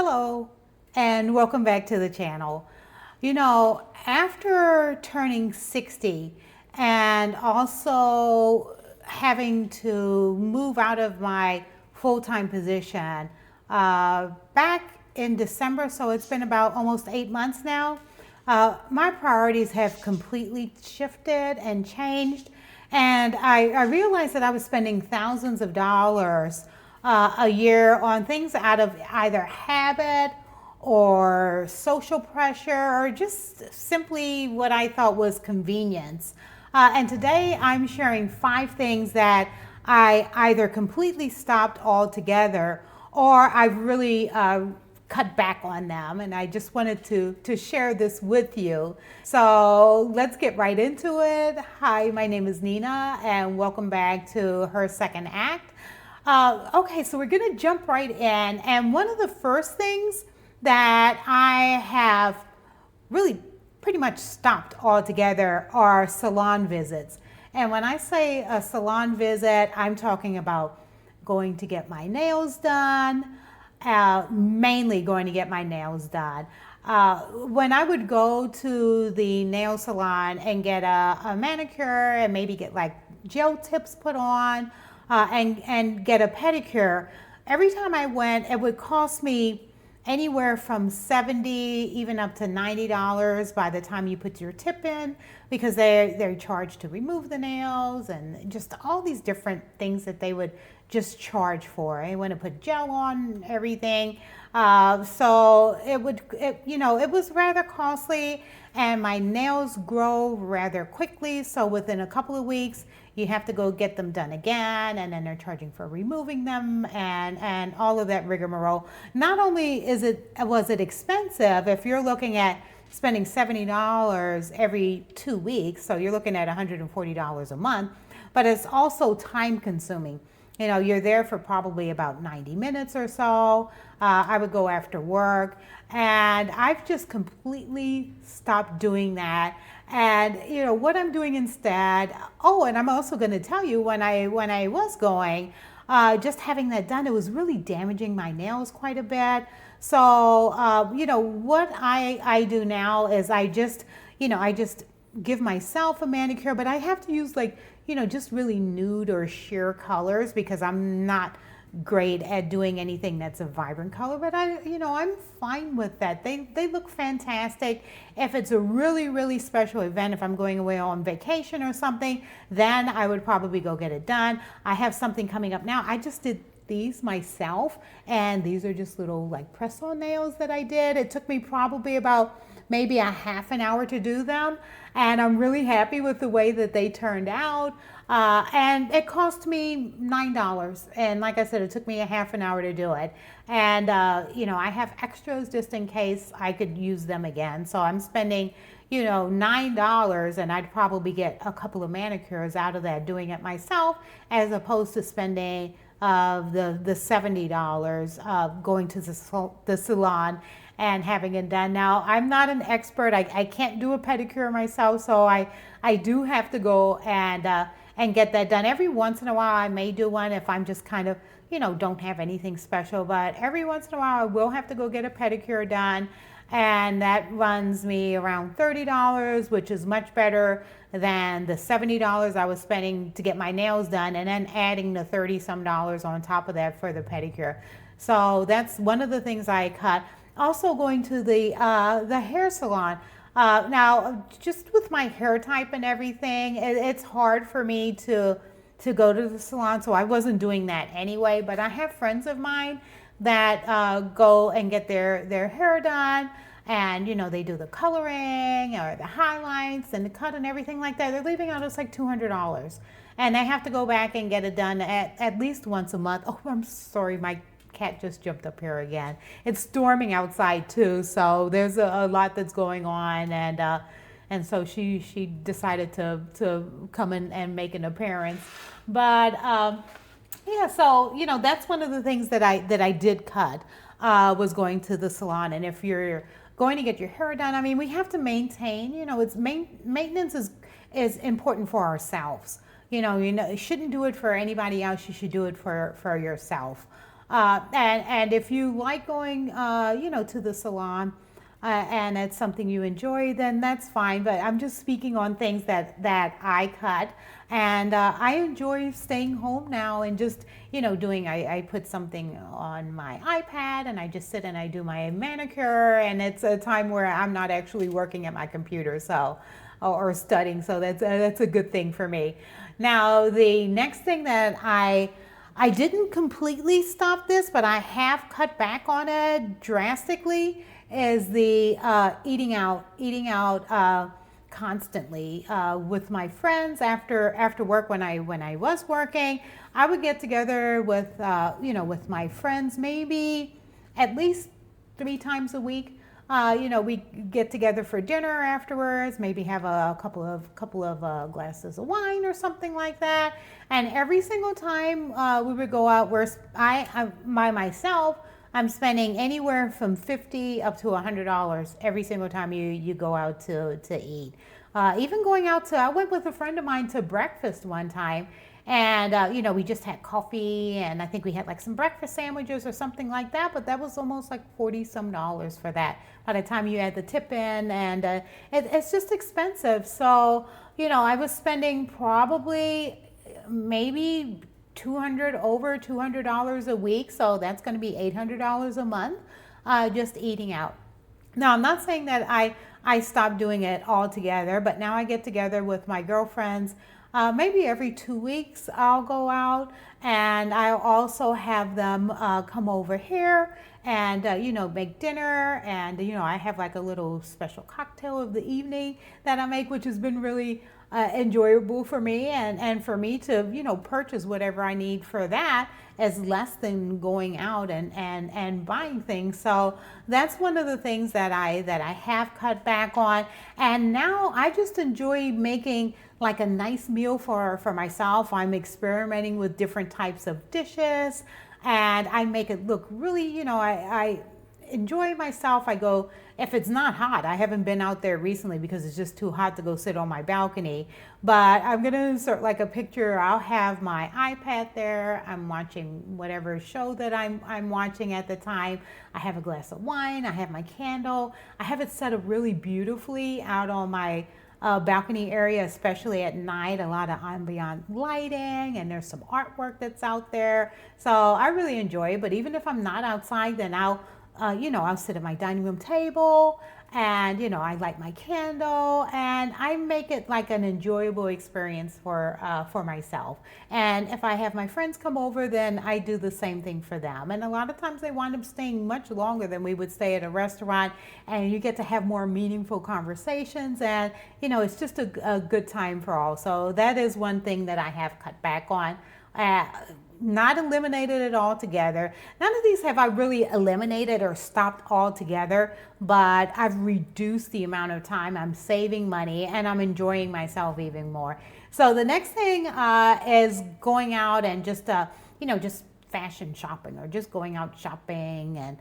Hello, and welcome back to the channel. After turning 60 and also having to move out of my full-time position back in December, so it's been about almost 8 months now, my priorities have completely shifted and changed. And I realized that I was spending thousands of dollars a year on things out of either habit or social pressure or just simply what I thought was convenience. And today I'm sharing 5 things that I either completely stopped altogether or I've really cut back on them, and I just wanted to share this with you. So let's get right into it. Hi, my name is Nina, and welcome back to Her Second Act. Okay, so we're gonna jump right in, and one of the first things that I have really pretty much stopped altogether are salon visits. And when I say a salon visit, I'm talking about going to get my nails done, mainly going to get my nails done. When I would go to the nail salon and get a manicure and maybe get like gel tips put on and get a pedicure, every time I went, it would cost me anywhere from $70 even up to $90 by the time you put your tip in, because they're charged to remove the nails and just all these different things that they would just charge for. I want to put gel on everything, so it was rather costly, and my nails grow rather quickly. So within a couple of weeks, you have to go get them done again, and then they're charging for removing them and all of that rigmarole. Not only was it expensive, if you're looking at spending $70 every 2 weeks, so you're looking at $140 a month, but it's also time consuming. You're there for probably about 90 minutes or so. I would go after work, and I've just completely stopped doing that. And what I'm doing instead. Oh, and I'm also going to tell you, when I was going, just having that done, it was really damaging my nails quite a bit. So what I do now is I just give myself a manicure, but I have to use just really nude or sheer colors, because I'm not great at doing anything that's a vibrant color, but I'm fine with that. They look fantastic. If it's a really, really special event, if I'm going away on vacation or something, then I would probably go get it done. I have something coming up now. I just did these myself, and these are just little press-on nails that I did. It took me probably about maybe a half an hour to do them, and I'm really happy with the way that they turned out. And it cost me $9, and like I said, it took me a half an hour to do it. And I have extras just in case I could use them again. So I'm spending $9, and I'd probably get a couple of manicures out of that doing it myself, as opposed to spending the $70 going to the salon and having it done. Now, I'm not an expert. I can't do a pedicure myself, so I do have to go and get that done. Every once in a while, I may do one if I'm just kind of, don't have anything special. But every once in a while, I will have to go get a pedicure done. And that runs me around $30, which is much better than the $70 I was spending to get my nails done, and then adding the 30-some dollars on top of that for the pedicure. So that's one of the things I cut. Also going to the hair salon. Now, just with my hair type and everything, it's hard for me to go to the salon, so I wasn't doing that anyway. But I have friends of mine that go and get their hair done, and they do the coloring or the highlights and the cut and everything like that. They're leaving out, it's like $200, and they have to go back and get it done at least once a month. Oh, I'm sorry, my cat just jumped up here again. It's storming outside too, so there's a lot that's going on, and so she decided to come in and make an appearance. But yeah, so that's one of the things that I did cut, was going to the salon. And if you're going to get your hair done, I mean, we have to maintain. It's maintenance is important for ourselves. You shouldn't do it for anybody else. You should do it for yourself. And if you like going, to the salon, and it's something you enjoy, then that's fine. But I'm just speaking on things that I cut, and I enjoy staying home now and just doing. I put something on my iPad and I just sit and I do my manicure, and it's a time where I'm not actually working at my computer, so or studying. So that's a good thing for me. Now the next thing that I didn't completely stop this, but I have cut back on it drastically, is the eating out constantly with my friends after work. When I was working, I would get together with with my friends maybe at least 3 times a week. We get together for dinner afterwards, maybe have a couple of glasses of wine or something like that. And every single time we would go out, where by myself, I'm spending anywhere from $50 up to $100 every single time you go out to eat. Even going out I went with a friend of mine to breakfast one time, and we just had coffee, and I think we had like some breakfast sandwiches or something like that. But that was almost like $40 for that. By the time you add the tip in, and it's just expensive. So I was spending probably maybe over $200 a week. So that's going to be $800 a month, just eating out. Now, I'm not saying that I stopped doing it altogether, but now I get together with my girlfriends. Maybe every 2 weeks I'll go out, and I'll also have them come over here and make dinner, and I have like a little special cocktail of the evening that I make, which has been really enjoyable for me, and for me to purchase whatever I need for that is less than going out and buying things. So that's one of the things that I have cut back on, and now I just enjoy making like a nice meal for myself. I'm experimenting with different types of dishes, and I make it look really, I enjoy myself. I go, if it's not hot, I haven't been out there recently because it's just too hot to go sit on my balcony, but I'm gonna insert like a picture. I'll have my iPad there, I'm watching whatever show that I'm watching at the time. I have a glass of wine, I have my candle, I have it set up really beautifully out on my balcony area, especially at night. A lot of ambient lighting, and there's some artwork that's out there. So I really enjoy it. But even if I'm not outside, then I'll sit at my dining room table, and I light my candle, and I make it like an enjoyable experience for myself. And if I have my friends come over, then I do the same thing for them. And a lot of times they wind up staying much longer than we would stay at a restaurant, and you get to have more meaningful conversations, and it's just a good time for all. So that is one thing that I have cut back on. Not eliminated it altogether. None of these have I really eliminated or stopped altogether, but I've reduced the amount of time. I'm saving money, and I'm enjoying myself even more. So the next thing is going out and just fashion shopping, or just going out shopping and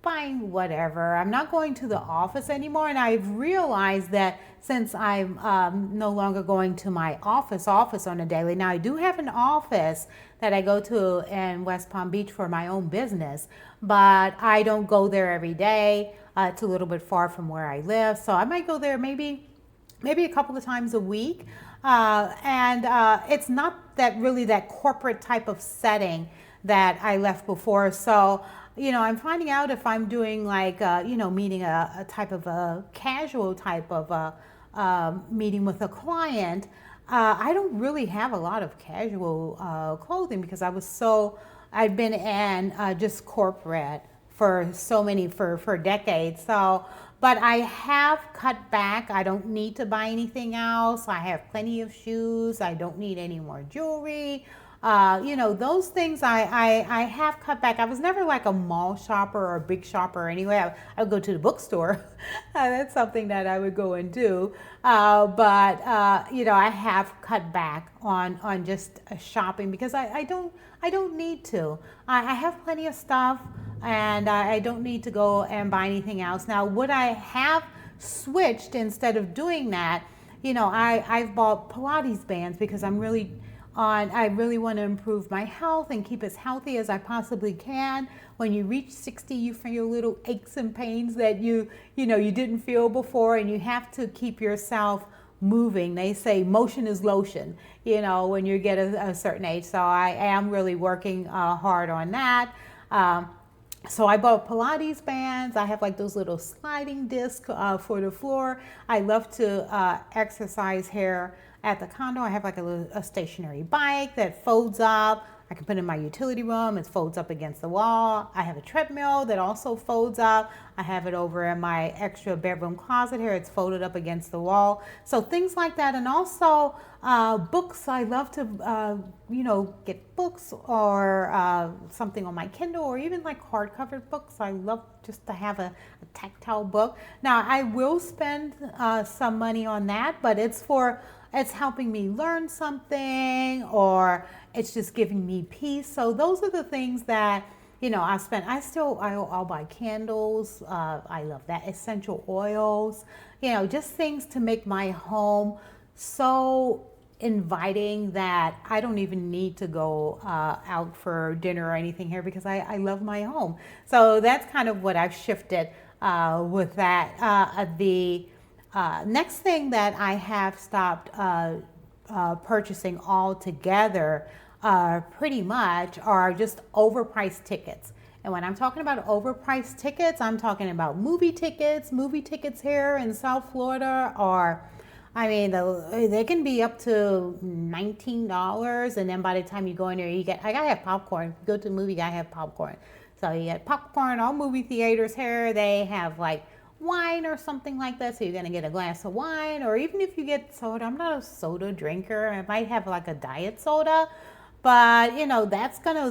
buying whatever. I'm not going to the office anymore, and I've realized that since I'm no longer going to my office on a daily. Now I do have an office that I go to in West Palm Beach for my own business, but I don't go there every day. It's a little bit far from where I live, so I might go there maybe a couple of times a week. And it's not that corporate type of setting that I left before. So I'm finding out if I'm doing like, meeting a type of a casual type of a meeting with a client, I don't really have a lot of casual clothing, because I've been in just corporate for decades. So, but I have cut back. I don't need to buy anything else. I have plenty of shoes. I don't need any more jewelry. Those things I have cut back. I was never like a mall shopper or a big shopper anyway. I would go to the bookstore. That's something that I would go and do. But I have cut back on just shopping, because I don't need to. I have plenty of stuff, and I don't need to go and buy anything else. Now, would I have switched instead of doing that? I've bought Pilates bands, because I'm really I really want to improve my health and keep as healthy as I possibly can. When you reach 60, you feel little aches and pains that you didn't feel before, and you have to keep yourself moving. They say motion is lotion, when you get a certain age. So I am really working hard on that. So I bought Pilates bands. I have like those little sliding discs for the floor. I love to exercise here at the condo. I have like a stationary bike that folds up. I can put it in my utility room. It folds up against the wall. I have a treadmill that also folds up. I have it over in my extra bedroom closet here. It's folded up against the wall. So things like that. And also books. I love to, get books or something on my Kindle, or even like hardcover books. I love just to have a tactile book. Now, I will spend some money on that, but it's helping me learn something, or it's just giving me peace. So those are the things that, I spend. I'll buy candles. I love that. Essential oils, just things to make my home so inviting that I don't even need to go out for dinner or anything here, because I love my home. So that's kind of what I've shifted with that. The next thing that I have stopped purchasing altogether pretty much are just overpriced tickets. And when I'm talking about overpriced tickets, I'm talking about movie tickets here in South Florida are, they can be up to $19, and then by the time you go in there, I gotta have popcorn. Go to the movie, gotta have popcorn. So you get popcorn. All movie theaters here, they have like wine or something like that. So you're gonna get a glass of wine, or even if you get soda. I'm not a soda drinker. I might have like a diet soda. But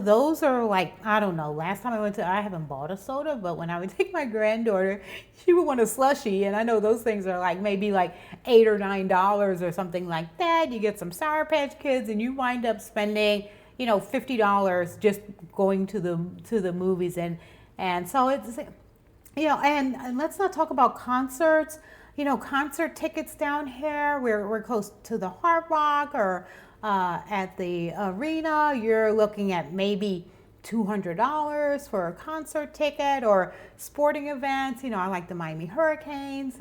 those are like, I don't know. Last time I haven't bought a soda, but when I would take my granddaughter, she would want a slushie. And I know those things are like maybe like $8 or $9 or something like that. You get some Sour Patch Kids and you wind up spending, $50 just going to the movies. And so it's, and let's not talk about concerts. Concert tickets down here, we're close to the Hard Rock or at the arena. You're looking at maybe $200 for a concert ticket, or sporting events. I like the Miami Hurricanes,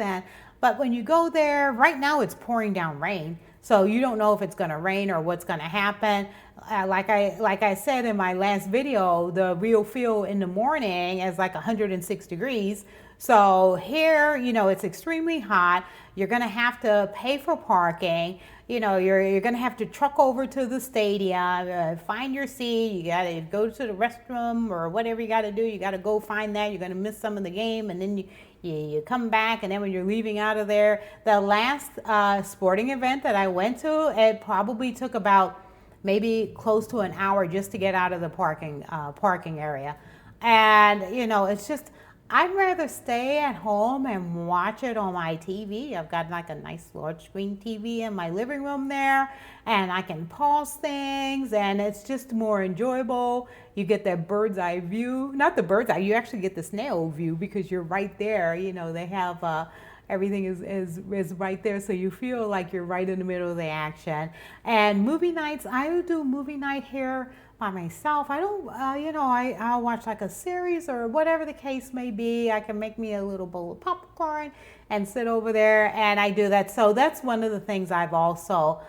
but when you go there, right now it's pouring down rain, so you don't know if it's going to rain or what's going to happen. Like I said in my last video, the real feel in the morning is like 106 degrees. So here, it's extremely hot. You're going to have to pay for parking. You're going to have to truck over to the stadium, find your seat. You got to go to the restroom or whatever you got to do. You got to go find that. You're going to miss some of the game, and then you come back, and then when you're leaving out of there, the last sporting event that I went to, it probably took about maybe close to an hour just to get out of the parking area. And it's just, I'd rather stay at home and watch it on my TV. I've got like a nice large screen TV in my living room there, and I can pause things, and it's just more enjoyable. You get that bird's eye view. Not the bird's eye, you actually get the snail view, because you're right there. They have everything is right there, so you feel like you're right in the middle of the action. And movie nights, I do movie night here by myself. I don't, I'll watch like a series or whatever the case may be. I can make me a little bowl of popcorn and sit over there, and I do that. So that's one of the things I've also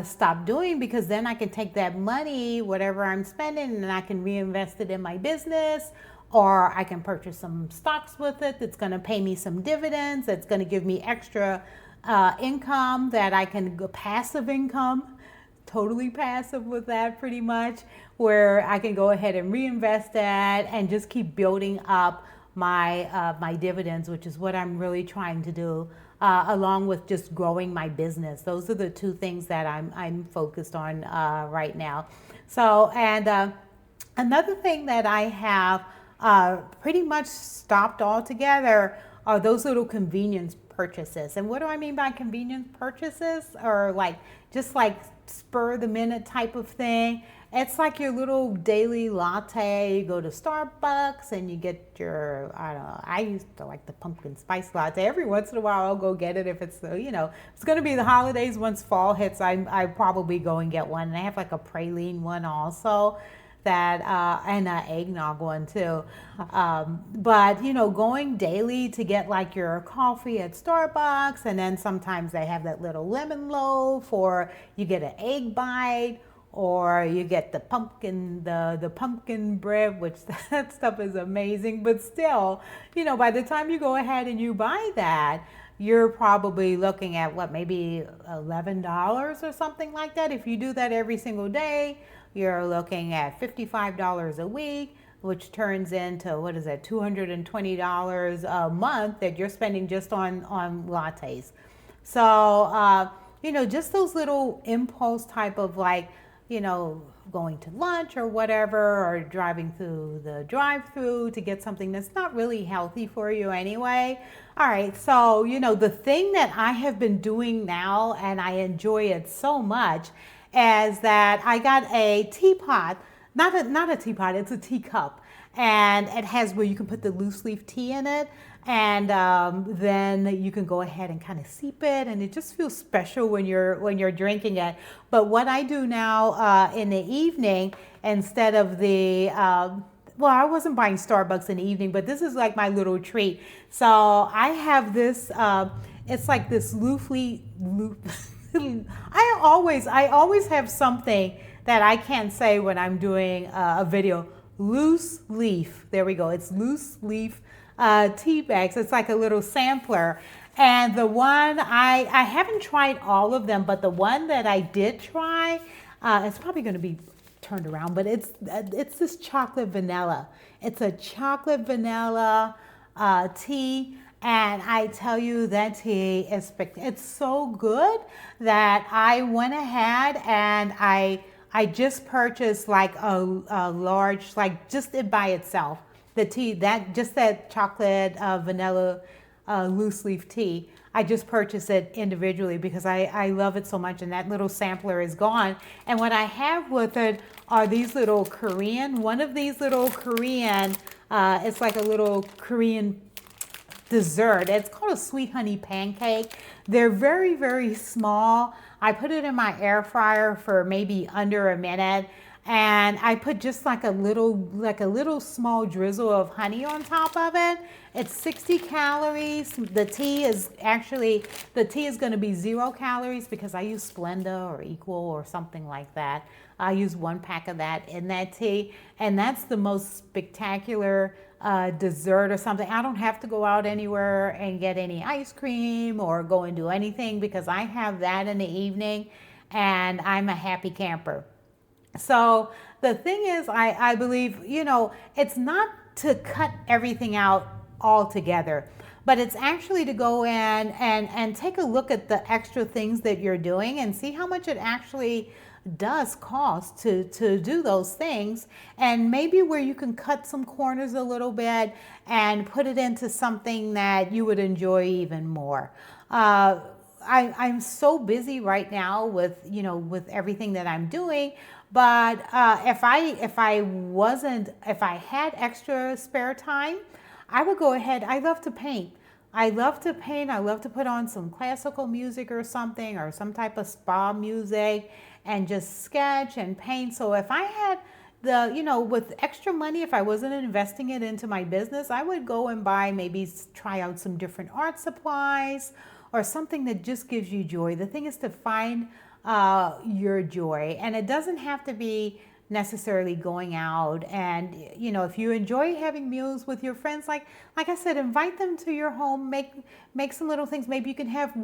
stopped doing, because then I can take that money, whatever I'm spending, and I can reinvest it in my business, or I can purchase some stocks with it that's going to pay me some dividends, that's going to give me extra income that I can go passive income. Totally passive with that, pretty much, where I can go ahead and reinvest that and just keep building up my dividends, which is what I'm really trying to do, along with just growing my business. Those are the two things that I'm focused on right now. So, and another thing that I have pretty much stopped altogether are those little convenience purchases. And what do I mean by convenience purchases? Or just like spur the minute type of thing. It's like your little daily latte. You go to Starbucks and you get your, I don't know, I used to like the pumpkin spice latte. Every once in a while I'll go get it if it's, it's going to be the holidays. Once fall hits, I probably go and get one. And I have like a praline one also that, and an eggnog one too. But, going daily to get like your coffee at Starbucks, and then sometimes they have that little lemon loaf, or you get an egg bite, or you get the pumpkin bread, which that stuff is amazing. But still, by the time you go ahead and you buy that, you're probably looking at what, maybe $11 or something like that. If you do that every single day, you're looking at $55 a week, which turns into, what is that, $220 a month that you're spending just on lattes. So, just those little impulse type of, like, going to lunch or whatever, or driving through the drive-through to get something that's not really healthy for you anyway. All right, so, the thing that I have been doing now, and I enjoy it so much, is that I got a teapot, not a teapot, it's a teacup, and it has where you can put the loose leaf tea in it, and then you can go ahead and kind of sip it, and it just feels special when you're drinking it. But what I do now in the evening, instead of the well, I wasn't buying Starbucks in the evening, but this is like my little treat. So I have this. It's like this I always have something that I can't say when I'm doing a video. Loose leaf. There we go. It's loose leaf tea bags. It's like a little sampler. And the one I haven't tried all of them, but the one that I did try, it's probably going to be turned around, but it's this chocolate vanilla. It's a chocolate vanilla tea. And I tell you, that tea is it's so good that I went ahead and I just purchased like a large, like just it by itself, the tea, that chocolate vanilla loose leaf tea. I just purchased it individually because I love it so much, and that little sampler is gone. And what I have with it are these little one of these little Korean, it's like a little Korean dessert. It's called a sweet honey pancake. They're very, very small. I put it in my air fryer for maybe under a minute, and I put just like a little small drizzle of honey on top of it. It's 60 calories. The tea is going to be 0 calories because I use Splenda or Equal or something like that. I use 1 pack of that in that tea, and that's the most spectacular dessert or something. I don't have to go out anywhere and get any ice cream or go and do anything because I have that in the evening, and I'm a happy camper. So the thing is, I believe, it's not to cut everything out altogether, but it's actually to go in and take a look at the extra things that you're doing and see how much it actually does cost to do those things, and maybe where you can cut some corners a little and put it into something that you would enjoy even more. I'm so busy right now with everything that I'm doing, but if I had extra spare time, I would go ahead. I love to paint. I love to paint. I love to put on some classical music or something, or some type of spa music, and just sketch and paint. So if I had with extra money, if I wasn't investing it into my business, I would go and try out some different art supplies or something that just gives you joy. The thing is to find your joy, and it doesn't have to be necessarily going out. And if you enjoy having meals with your friends, like I said, invite them to your home, make some little things. Maybe you can have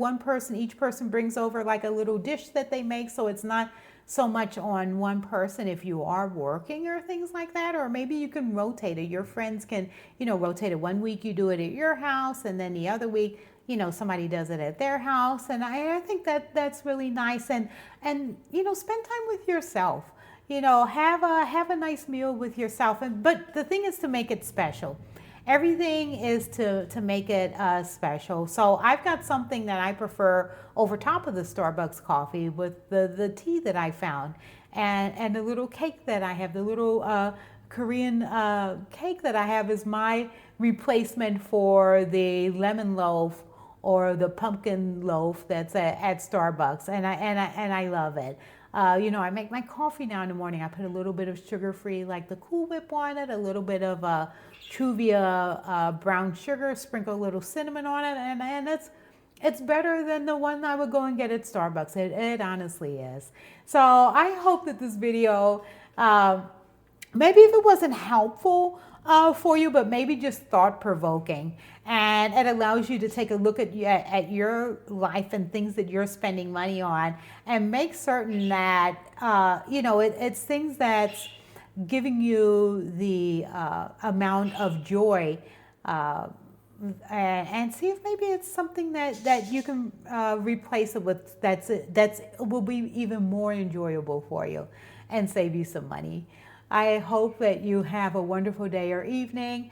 each person brings over like a little dish that they make, so it's not so much on one person if you are working or things like that. Or maybe you can rotate it. Your friends can rotate it. One week you do it at your house, and then the other week somebody does it at their house. And I think that's really nice. And spend time with yourself. Have a nice meal with yourself. But the thing is to make it special. Everything is to make it special. So I've got something that I prefer over top of the Starbucks coffee with the tea that I found. and the little cake that I have, the little Korean cake that I have is my replacement for the lemon loaf or the pumpkin loaf that's at Starbucks, and I love it. You know, I make my coffee now in the morning. I put a little bit of sugar-free, like the Cool Whip on it, a little bit of Chuvia brown sugar, sprinkle a little cinnamon on it, and it's better than the one I would go and get at Starbucks. It honestly is. So I hope that this video, maybe if it wasn't helpful for you, but maybe just thought provoking, and it allows you to take a look at your life and things that you're spending money on, and make certain that you know it's things that's giving you the amount of joy. And see if maybe it's something that you can replace it with that's will be even more enjoyable for you and save you some money. I hope that you have a wonderful day or evening.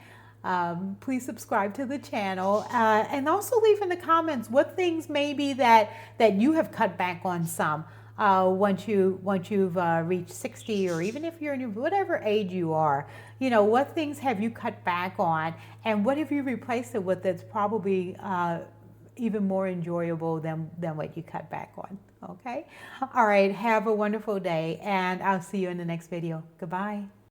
Please subscribe to the channel and also leave in the comments what things maybe that you have cut back on some once you've reached 60, or even if you're in whatever age you are. You know, what things have you cut back on, and what have you replaced it with that's probably even more enjoyable than what you cut back on. Okay? All right, have a wonderful day, and I'll see you in the next video. Goodbye.